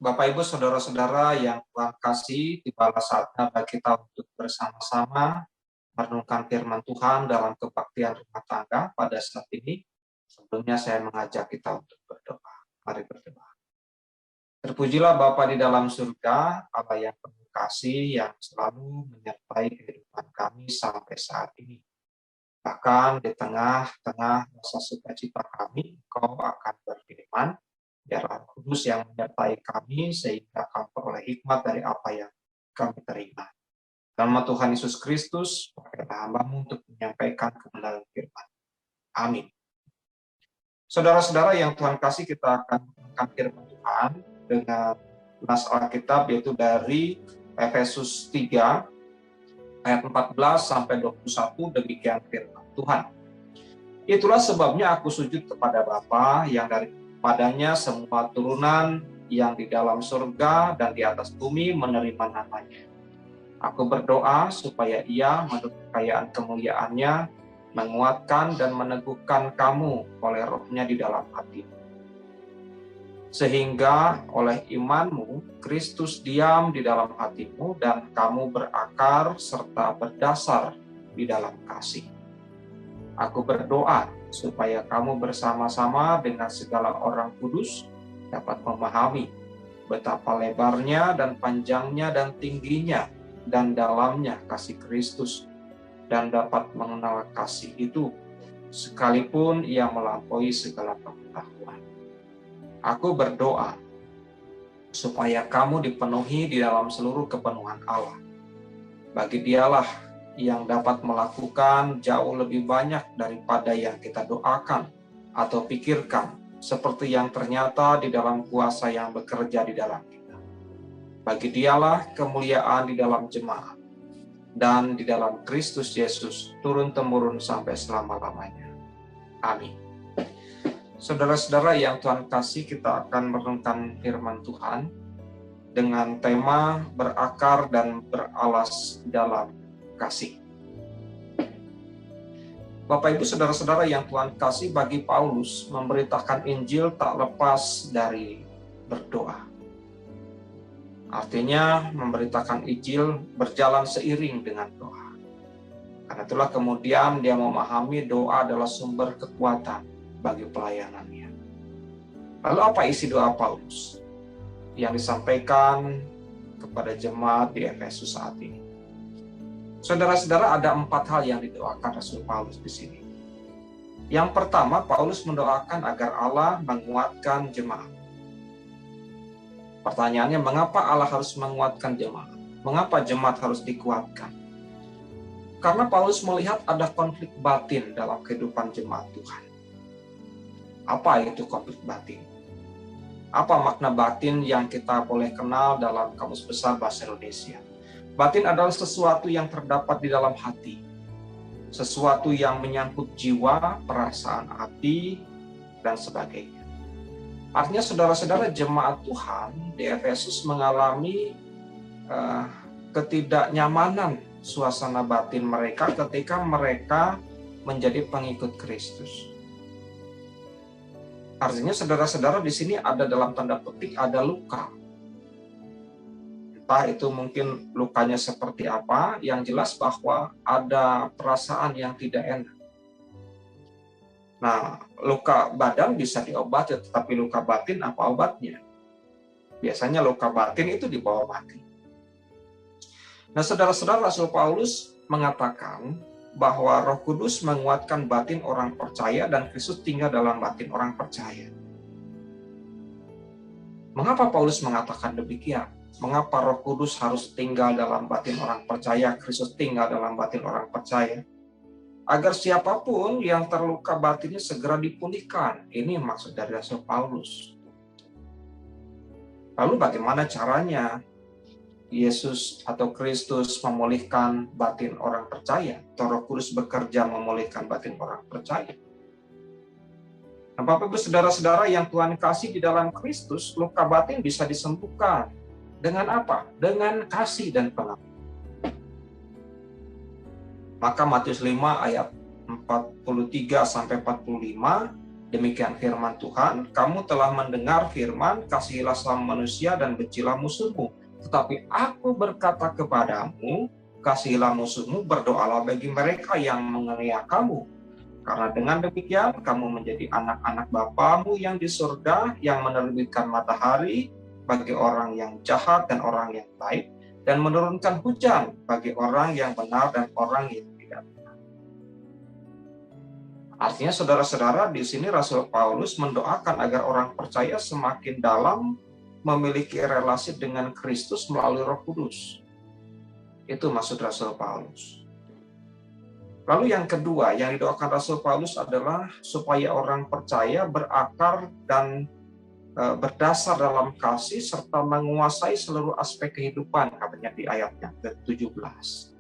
Bapak, Ibu, Saudara-saudara yang Tuhan kasih, tibalah saatnya bagi kita untuk bersama-sama merenungkan firman Tuhan dalam kebaktian rumah tangga pada saat ini. Sebelumnya saya mengajak kita untuk berdoa. Mari berdoa. Terpujilah Bapa di dalam surga, Allah yang penuh kasih yang selalu menyertai kehidupan kami sampai saat ini. Bahkan di tengah-tengah masa sukacita kami, Engkau akan berfirman, biarlah Kudus yang menyertai kami sehingga kami peroleh hikmat dari apa yang kami terima. Dalam nama Tuhan Yesus Kristus, pakailah hamba-Mu untuk menyampaikan kebenaran firman. Amin. Saudara-saudara yang Tuhan kasih, kita akan menemukan firman Tuhan dengan nas Alkitab, yaitu dari Efesus 3 ayat 14 sampai 21, demikian firman Tuhan. Itulah sebabnya aku sujud kepada Bapa yang daripadanya semua turunan yang di dalam surga dan di atas bumi menerima namanya. Aku berdoa supaya Ia menurut kekayaan kemuliaannya menguatkan dan meneguhkan kamu oleh rohnya di dalam hatimu. Sehingga oleh imanmu, Kristus diam di dalam hatimu dan kamu berakar serta berdasar di dalam kasih. Aku berdoa supaya kamu bersama-sama dengan segala orang kudus dapat memahami betapa lebarnya dan panjangnya dan tingginya dan dalamnya kasih Kristus, dan dapat mengenal kasih itu sekalipun ia melampaui segala pengetahuan. Aku berdoa supaya kamu dipenuhi di dalam seluruh kepenuhan Allah. Bagi Dialah yang dapat melakukan jauh lebih banyak daripada yang kita doakan atau pikirkan, seperti yang ternyata di dalam kuasa yang bekerja di dalam kita. Bagi Dialah kemuliaan di dalam jemaat dan di dalam Kristus Yesus turun-temurun sampai selama-lamanya. Amin. Saudara-saudara yang Tuhan kasih, kita akan merenungkan firman Tuhan dengan tema berakar dan beralas dalam kasih. Bapak, Ibu, Saudara-saudara yang Tuhan kasih, bagi Paulus memberitakan Injil tak lepas dari berdoa. Artinya memberitakan Injil berjalan seiring dengan doa. Karena itulah kemudian dia memahami doa adalah sumber kekuatan bagi pelayanannya. Lalu apa isi doa Paulus yang disampaikan kepada jemaat di Efesus saat ini? Saudara-saudara, ada 4 hal yang didoakan Rasul Paulus di sini. Yang pertama, Paulus mendoakan agar Allah menguatkan jemaat. Pertanyaannya, mengapa Allah harus menguatkan jemaat? Mengapa jemaat harus dikuatkan? Karena Paulus melihat ada konflik batin dalam kehidupan jemaat Tuhan. Apa itu konflik batin? Apa makna batin yang kita boleh kenal dalam Kamus Besar Bahasa Indonesia? Batin adalah sesuatu yang terdapat di dalam hati. Sesuatu yang menyangkut jiwa, perasaan hati, dan sebagainya. Artinya saudara-saudara, jemaat Tuhan di Efesus mengalami ketidaknyamanan suasana batin mereka ketika mereka menjadi pengikut Kristus. Artinya saudara-saudara, di sini ada dalam tanda petik ada luka. Entah itu mungkin lukanya seperti apa, yang jelas bahwa ada perasaan yang tidak enak. Nah, luka badan bisa diobati, tetapi luka batin apa obatnya? Biasanya luka batin itu dibawa mati. Nah, saudara-saudara, Rasul Paulus mengatakan bahwa Roh Kudus menguatkan batin orang percaya dan Kristus tinggal dalam batin orang percaya. Mengapa Paulus mengatakan demikian? Mengapa Roh Kudus harus tinggal dalam batin orang percaya, Kristus tinggal dalam batin orang percaya? Agar siapapun yang terluka batinnya segera dipulihkan. Ini maksud dari Rasul Paulus. Lalu bagaimana caranya Yesus atau Kristus memulihkan batin orang percaya? Atau Roh Kudus bekerja memulihkan batin orang percaya? Nah, Bapak Ibu Saudara-saudara yang Tuhan kasih, di dalam Kristus, luka batin bisa disembuhkan. Dengan apa? Dengan kasih dan pengakuan. Maka Matius 5 ayat 43-45 Demikian firman Tuhan, kamu telah mendengar firman, kasihilah sama manusia dan bencilah musuhmu. Tetapi aku berkata kepadamu, kasihilah musuhmu, berdoalah bagi mereka yang menganiaya kamu. Karena dengan demikian, kamu menjadi anak-anak Bapamu yang di surga, yang menerbitkan matahari bagi orang yang jahat dan orang yang baik, dan menurunkan hujan bagi orang yang benar dan orang yang tidak. Artinya saudara-saudara, di sini Rasul Paulus mendoakan agar orang percaya semakin dalam memiliki relasi dengan Kristus melalui Roh Kudus. Itu maksud Rasul Paulus. Lalu yang kedua yang didoakan Rasul Paulus adalah supaya orang percaya berakar dan berdasar dalam kasih serta menguasai seluruh aspek kehidupan, katanya di ayatnya ke-17.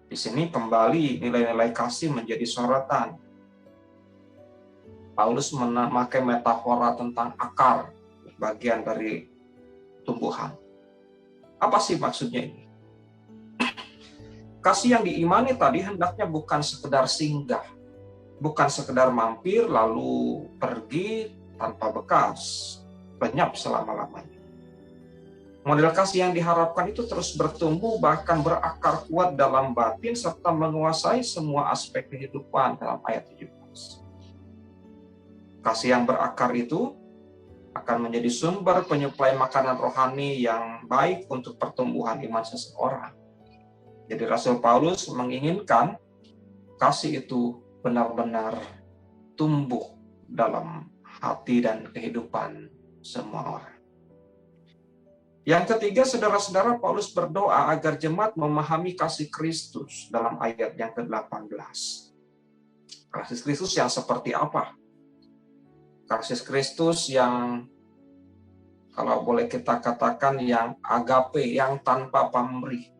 Di sini kembali nilai-nilai kasih menjadi sorotan. Paulus memakai metafora tentang akar, bagian dari tumbuhan. Apa sih maksudnya ini? Kasih yang diimani tadi hendaknya bukan sekedar singgah, bukan sekedar mampir lalu pergi tanpa bekas, lenyap selama-lamanya. Model kasih yang diharapkan itu terus bertumbuh, bahkan berakar kuat dalam batin, serta menguasai semua aspek kehidupan dalam ayat 17. Kasih yang berakar itu akan menjadi sumber penyuplai makanan rohani yang baik untuk pertumbuhan iman seseorang. Jadi Rasul Paulus menginginkan kasih itu benar-benar tumbuh dalam hati dan kehidupan semua orang. Yang ketiga, saudara-saudara, Paulus berdoa agar jemaat memahami kasih Kristus dalam ayat yang ke-18. Kasih Kristus yang seperti apa? Kasih Kristus yang, kalau boleh kita katakan, yang agape, yang tanpa pamrih.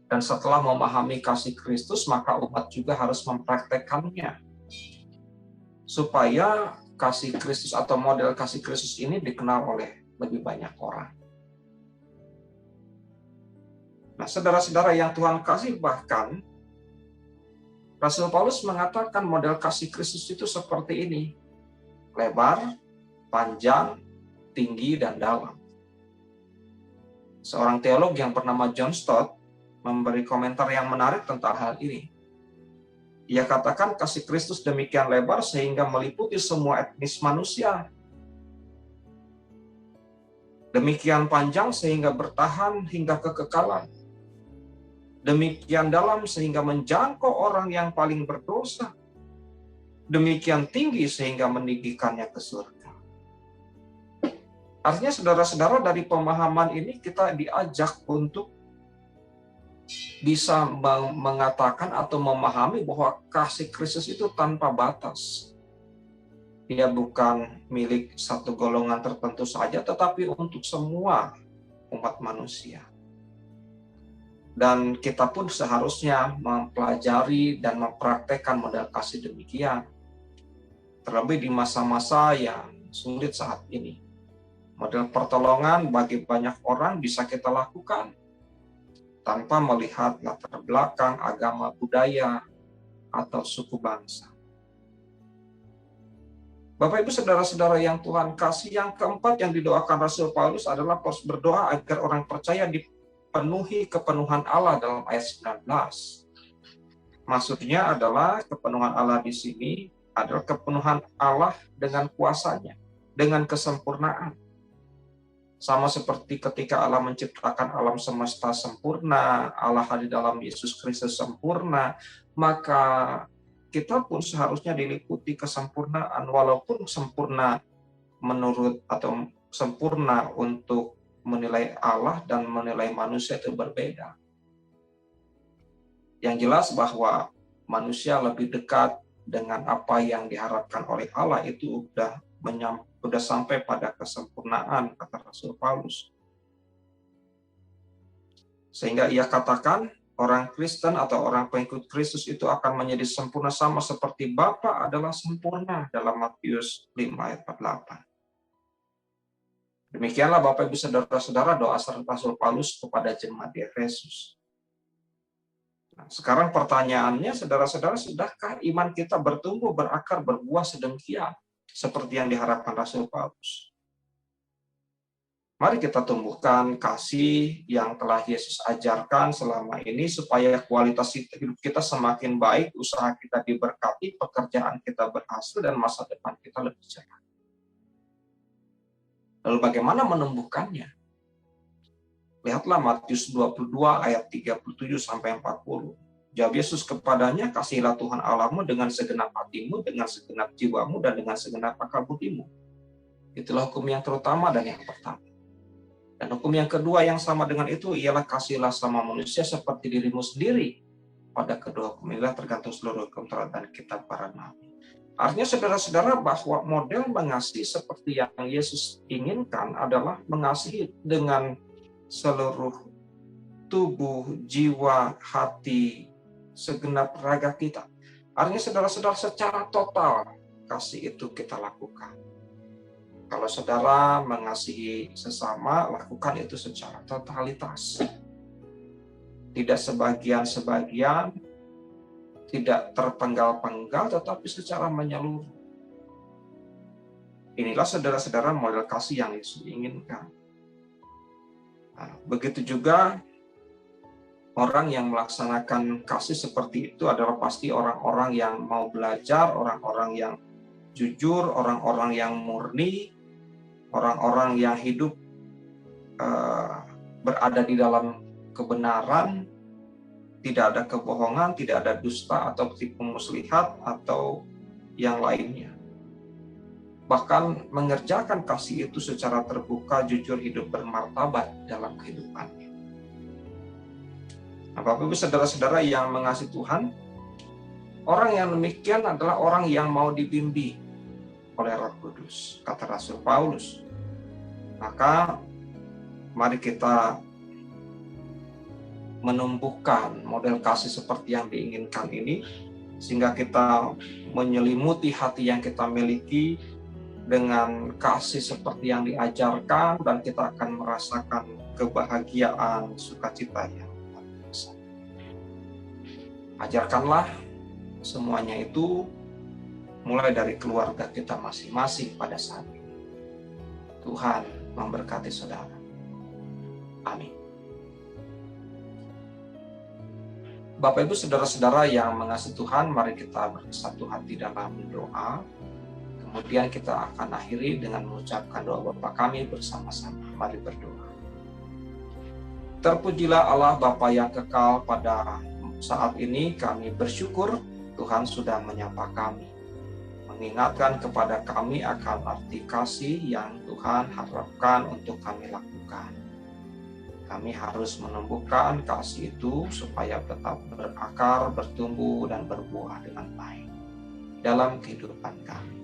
Dan setelah memahami kasih Kristus, maka umat juga harus mempraktekannya. Supaya kasih Kristus atau model kasih Kristus ini dikenal oleh lebih banyak orang. Nah, saudara-saudara yang Tuhan kasih, bahkan Rasul Paulus mengatakan model kasih Kristus itu seperti ini: lebar, panjang, tinggi, dan dalam. Seorang teolog yang bernama John Stott memberi komentar yang menarik tentang hal ini. Ia katakan kasih Kristus demikian lebar sehingga meliputi semua etnis manusia. Demikian panjang sehingga bertahan hingga kekekalan. Demikian dalam sehingga menjangkau orang yang paling berdosa. Demikian tinggi sehingga meninggikannya ke surga. Artinya saudara-saudara, dari pemahaman ini kita diajak untuk bisa mengatakan atau memahami bahwa kasih Kristus itu tanpa batas. Dia bukan milik satu golongan tertentu saja, tetapi untuk semua umat manusia. Dan kita pun seharusnya mempelajari dan mempraktekkan model kasih demikian. Terlebih di masa-masa yang sulit saat ini. Model pertolongan bagi banyak orang bisa kita lakukan tanpa melihat latar belakang, agama, budaya, atau suku bangsa. Bapak Ibu saudara-saudara yang Tuhan kasih, yang keempat yang didoakan Rasul Paulus adalah berdoa agar orang percaya dipenuhi kepenuhan Allah dalam ayat 19. Maksudnya adalah kepenuhan Allah di sini adalah kepenuhan Allah dengan kuasanya, dengan kesempurnaan. Sama seperti ketika Allah menciptakan alam semesta sempurna, Allah hadir dalam Yesus Kristus sempurna, maka kita pun seharusnya diliputi kesempurnaan, walaupun sempurna menurut atau sempurna untuk menilai Allah dan menilai manusia itu berbeda. Yang jelas bahwa manusia lebih dekat dengan apa yang diharapkan oleh Allah itu sudah sampai pada kesempurnaan, kata Rasul Paulus. Sehingga ia katakan orang Kristen atau orang pengikut Kristus itu akan menjadi sempurna sama seperti Bapa adalah sempurna dalam Matius 5 ayat 48. Demikianlah Bapak Ibu saudara-saudara doa Rasul Paulus kepada jemaat di Efesus. Nah, sekarang pertanyaannya, saudara-saudara, sudahkah iman kita bertumbuh, berakar, berbuah sedemikian seperti yang diharapkan Rasul Paulus? Mari kita tumbuhkan kasih yang telah Yesus ajarkan selama ini supaya kualitas hidup kita semakin baik, usaha kita diberkati, pekerjaan kita berhasil, dan masa depan kita lebih cerah. Lalu bagaimana menumbuhkannya? Lihatlah Matius 22 ayat 37 sampai 40. Jawab Yesus kepadanya, kasihilah Tuhan Allahmu dengan segenap hatimu, dengan segenap jiwamu, dan dengan segenap akal budimu. Itulah hukum yang terutama dan yang pertama. Dan hukum yang kedua yang sama dengan itu ialah kasihilah sama manusia seperti dirimu sendiri. Pada kedua hukum inilah tergantung seluruh hukum Taurat dan kitab para nabi. Artinya saudara-saudara bahwa model mengasihi seperti yang Yesus inginkan adalah mengasihi dengan seluruh tubuh, jiwa, hati, segenap raga kita. Artinya saudara-saudara secara total kasih itu kita lakukan. Kalau saudara mengasihi sesama, lakukan itu secara totalitas. Tidak sebagian-sebagian, tidak terpenggal-penggal, tetapi secara menyeluruh. Inilah saudara-saudara model kasih yang Yesus inginkan. Nah, begitu juga orang yang melaksanakan kasih seperti itu adalah pasti orang-orang yang mau belajar, orang-orang yang jujur, orang-orang yang murni, orang-orang yang hidup berada di dalam kebenaran, tidak ada kebohongan, tidak ada dusta atau tipu muslihat atau yang lainnya. Bahkan mengerjakan kasih itu secara terbuka, jujur, hidup bermartabat dalam kehidupannya. Nah, Bapak Ibu saudara-saudara yang mengasihi Tuhan, orang yang demikian adalah orang yang mau dibimbing oleh Roh Kudus, kata Rasul Paulus. Maka mari kita menumbuhkan model kasih seperti yang diinginkan ini, sehingga kita menyelimuti hati yang kita miliki dengan kasih seperti yang diajarkan, dan kita akan merasakan kebahagiaan, sukacita yang luar biasa. Ajarkanlah semuanya itu mulai dari keluarga kita masing-masing pada saat ini. Tuhan memberkati saudara. Amin. Bapak Ibu saudara-saudara yang mengasihi Tuhan, mari kita bersatu hati dalam doa. Kemudian kita akan akhiri dengan mengucapkan doa Bapa kami bersama-sama. Mari berdoa. Terpujilah Allah Bapa yang kekal, pada saat ini kami bersyukur Tuhan sudah menyapa kami, mengingatkan kepada kami akan arti kasih yang Tuhan harapkan untuk kami lakukan. Kami harus menumbuhkan kasih itu supaya tetap berakar, bertumbuh, dan berbuah dengan baik dalam kehidupan kami.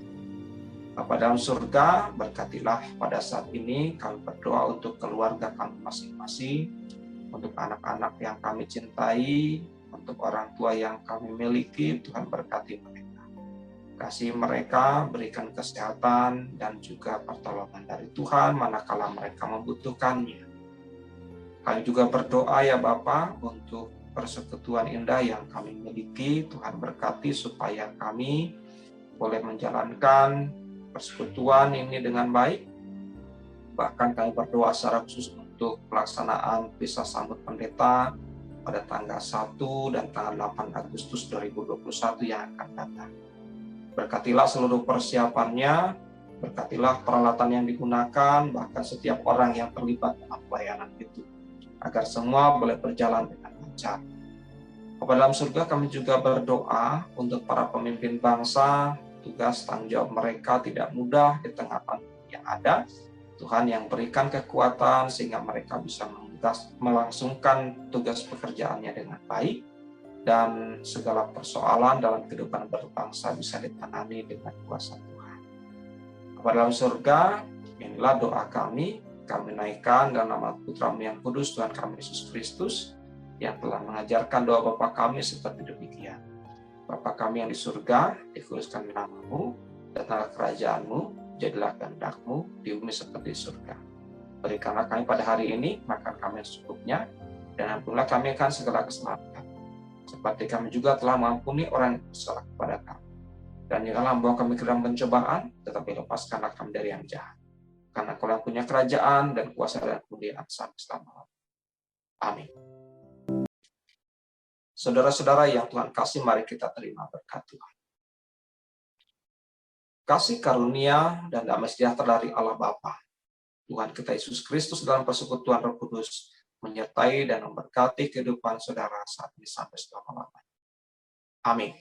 Bapa dalam surga, berkatilah pada saat ini kami berdoa untuk keluarga kami masing-masing, untuk anak-anak yang kami cintai, untuk orang tua yang kami miliki. Tuhan berkati mereka. Kasih mereka, berikan kesehatan dan juga pertolongan dari Tuhan manakala mereka membutuhkannya. Kami juga berdoa ya Bapa untuk persekutuan indah yang kami miliki. Tuhan berkati supaya kami boleh menjalankan persekutuan ini dengan baik. Bahkan kami berdoa secara khusus untuk pelaksanaan misa sambut pendeta pada tanggal 1 dan tanggal 8 Agustus 2021 yang akan datang. Berkatilah seluruh persiapannya, berkatilah peralatan yang digunakan, bahkan setiap orang yang terlibat dalam pelayanan itu, agar semua boleh berjalan dengan lancar. Bapa dalam surga, kami juga berdoa untuk para pemimpin bangsa. Tugas tanggung jawab mereka tidak mudah di tengah pandemi yang ada. Tuhan yang berikan kekuatan sehingga mereka bisa melangsungkan tugas pekerjaannya dengan baik, dan segala persoalan dalam kehidupan berbangsa bisa ditangani dengan kuasa Tuhan. Bapa dalam surga, inilah doa kami naikkan dalam nama Putra-Mu yang kudus, Tuhan kami Yesus Kristus, yang telah mengajarkan doa Bapa kami seperti demikian. Bapa kami yang di surga, dikuduskan nama-Mu, datanglah kerajaan-Mu, jadilah kehendak-Mu di bumi seperti di surga. Berikanlah kami pada hari ini makan kami yang secukupnya, dan ampunilah kami akan segala kesalahan kami, seperti kami juga telah mengampuni orang yang bersalah kepada kami. Dan janganlah membawa kami ke dalam pencobaan, tetapi lepaskanlah kami dari yang jahat. Karena Kau yang punya kerajaan dan kuasa dan kemuliaan sampai selama-lamanya. Amin. Saudara-saudara yang Tuhan kasih, mari kita terima berkat Tuhan. Kasih karunia dan damai sejahtera dari Allah Bapa, Tuhan kita Yesus Kristus dalam persekutuan Roh Kudus, menyertai dan memberkati kehidupan saudara saat ini sampai selama-lamanya. Amin.